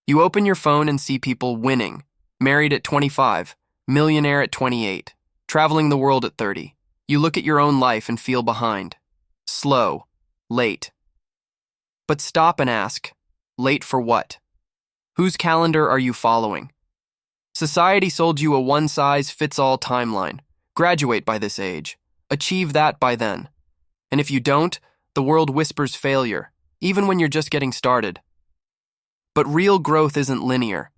You open your phone and see people winning, married at 25, millionaire at 28, traveling the world at 30. You look at your own life and feel behind. Slow. Late. But stop and ask, late for what? Whose calendar are you following? Society sold you a one-size-fits-all timeline. Graduate by this age. Achieve that by then. And if you don't, the world whispers failure, even when you're just getting started. But real growth isn't linear.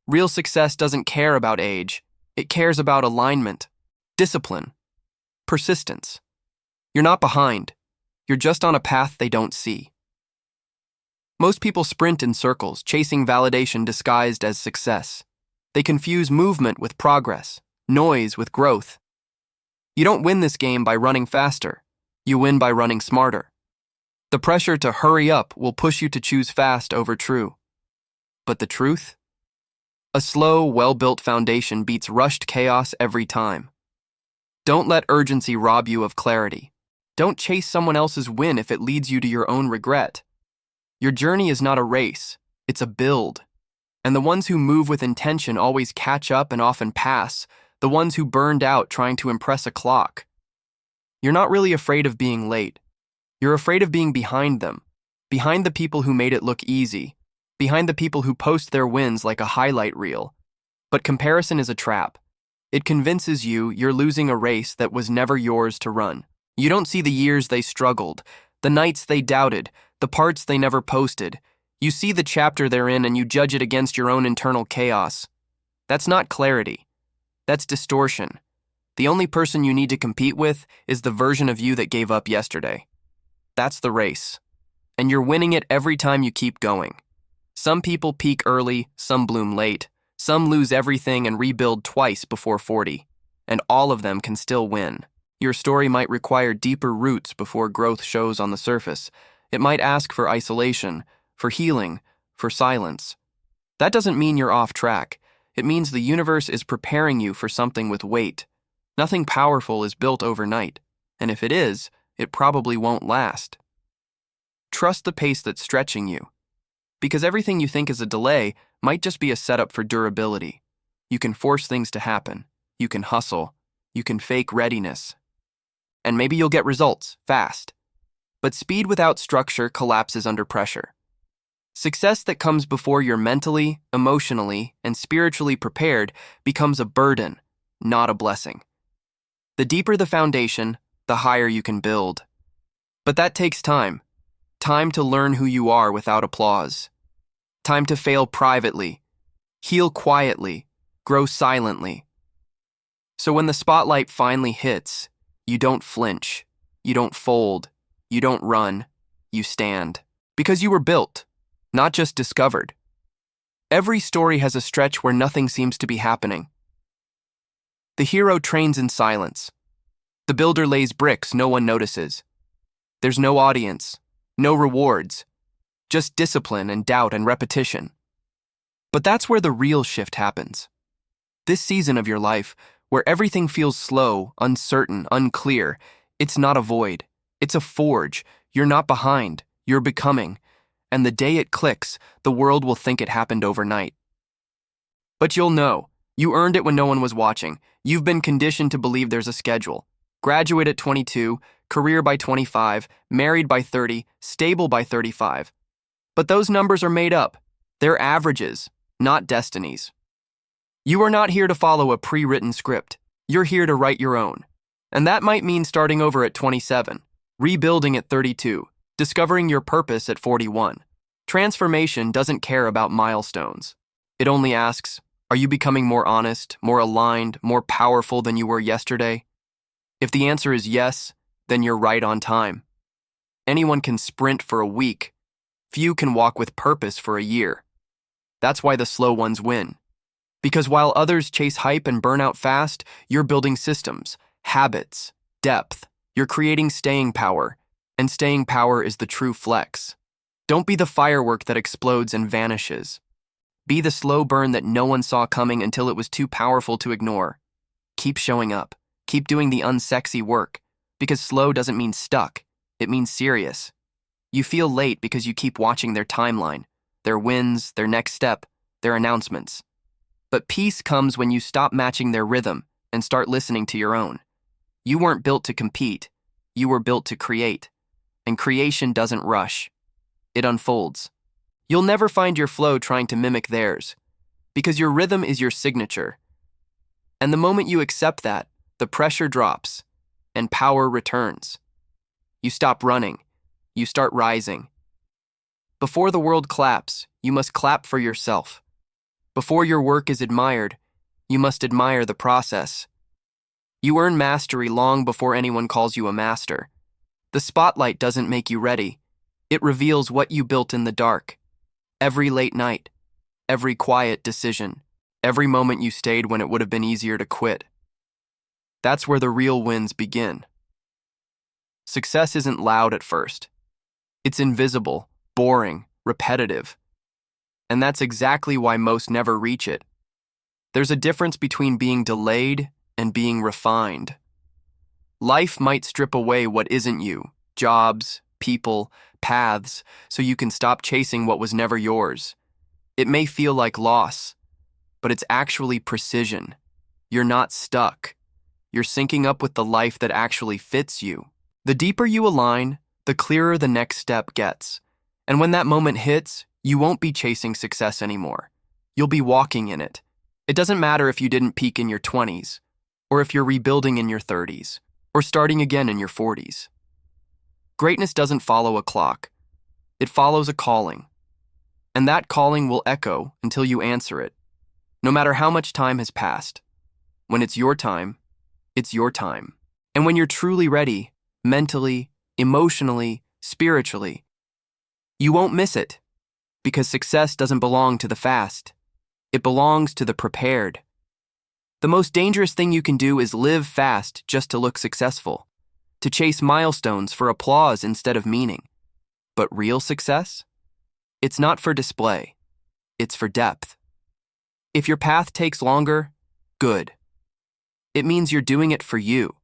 Real success doesn't care about age. It cares about alignment, discipline, persistence. You're not behind. You're just on a path they don't see. Most people sprint in circles, chasing validation disguised as success. They confuse movement with progress, noise with growth. You don't win this game by running faster. You win by running smarter. The pressure to hurry up will push you to choose fast over true. But the truth? A slow, well-built foundation beats rushed chaos every time. Don't let urgency rob you of clarity. Don't chase someone else's win if it leads you to your own regret. Your journey is not a race, it's a build. And the ones who move with intention always catch up and often pass, the ones who burned out trying to impress a clock. You're not really afraid of being late. You're afraid of being behind them, behind the people who made it look easy, behind the people who post their wins like a highlight reel. But comparison is a trap. It convinces you you're losing a race that was never yours to run. You don't see the years they struggled, the nights they doubted, the parts they never posted. You see the chapter they're in and you judge it against your own internal chaos. That's not clarity. That's distortion. The only person you need to compete with is the version of you that gave up yesterday. That's the race. And you're winning it every time you keep going. Some people peak early, some bloom late. Some lose everything and rebuild twice before 40. And all of them can still win. Your story might require deeper roots before growth shows on the surface. It might ask for isolation, for healing, for silence. That doesn't mean you're off track. It means the universe is preparing you for something with weight. Nothing powerful is built overnight, and if it is, it probably won't last. Trust the pace that's stretching you, because everything you think is a delay might just be a setup for durability. You can force things to happen. You can hustle. You can fake readiness. And maybe you'll get results, fast. But speed without structure collapses under pressure. Success that comes before you're mentally, emotionally, and spiritually prepared becomes a burden, not a blessing. The deeper the foundation, the higher you can build. But that takes time. Time to learn who you are without applause. Time to fail privately, heal quietly, grow silently. So when the spotlight finally hits, you don't flinch, you don't fold, you don't run, you stand. Because you were built, not just discovered. Every story has a stretch where nothing seems to be happening. The hero trains in silence. The builder lays bricks no one notices. There's no audience, no rewards, just discipline and doubt and repetition. But that's where the real shift happens. This season of your life, where everything feels slow, uncertain, unclear, it's not a void. It's a forge. You're not behind. You're becoming. And the day it clicks, the world will think it happened overnight. But you'll know. You earned it when no one was watching. You've been conditioned to believe there's a schedule. Graduate at 22, career by 25, married by 30, stable by 35. But those numbers are made up. They're averages, not destinies. You are not here to follow a pre-written script. You're here to write your own. And that might mean starting over at 27, rebuilding at 32, discovering your purpose at 41. Transformation doesn't care about milestones. It only asks, are you becoming more honest, more aligned, more powerful than you were yesterday? If the answer is yes, then you're right on time. Anyone can sprint for a week. Few can walk with purpose for a year. That's why the slow ones win. Because while others chase hype and burn out fast, you're building systems, habits, depth. You're creating staying power, and staying power is the true flex. Don't be the firework that explodes and vanishes. Be the slow burn that no one saw coming until it was too powerful to ignore. Keep showing up. Keep doing the unsexy work, because slow doesn't mean stuck. It means serious. You feel late because you keep watching their timeline, their wins, their next step, their announcements. But peace comes when you stop matching their rhythm and start listening to your own. You weren't built to compete. You were built to create. And creation doesn't rush. It unfolds. You'll never find your flow trying to mimic theirs, because your rhythm is your signature. And the moment you accept that, the pressure drops, and power returns. You stop running. You start rising. Before the world claps, you must clap for yourself. Before your work is admired, you must admire the process. You earn mastery long before anyone calls you a master. The spotlight doesn't make you ready. It reveals what you built in the dark. Every late night, every quiet decision, every moment you stayed when it would have been easier to quit. That's where the real wins begin. Success isn't loud at first. It's invisible, boring, repetitive. And that's exactly why most never reach it. There's a difference between being delayed and being refined. Life might strip away what isn't you, jobs, people, paths, so you can stop chasing what was never yours. It may feel like loss, but it's actually precision. You're not stuck. You're syncing up with the life that actually fits you. The deeper you align, the clearer the next step gets. And when that moment hits, you won't be chasing success anymore. You'll be walking in it. It doesn't matter if you didn't peak in your 20s, or if you're rebuilding in your 30s, or starting again in your 40s. Greatness doesn't follow a clock. It follows a calling. And that calling will echo until you answer it, no matter how much time has passed. When it's your time, it's your time. And when you're truly ready, mentally, emotionally, spiritually, you won't miss it, because success doesn't belong to the fast. It belongs to the prepared. The most dangerous thing you can do is live fast just to look successful, to chase milestones for applause instead of meaning. But real success? It's not for display. It's for depth. If your path takes longer, good. It means you're doing it for you,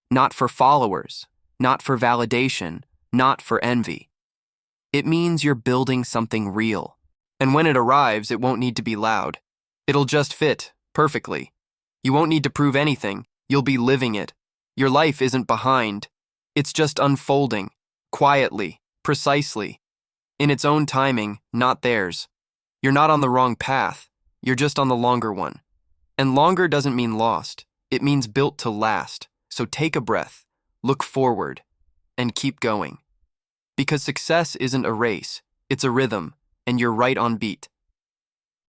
not for followers, not for validation, not for envy. It means you're building something real. And when it arrives, it won't need to be loud. It'll just fit perfectly. You won't need to prove anything. You'll be living it. Your life isn't behind. It's just unfolding, quietly, precisely, in its own timing, not theirs. You're not on the wrong path. You're just on the longer one. And longer doesn't mean lost. It means built to last. So take a breath, look forward, and keep going. Because success isn't a race, it's a rhythm, and you're right on beat.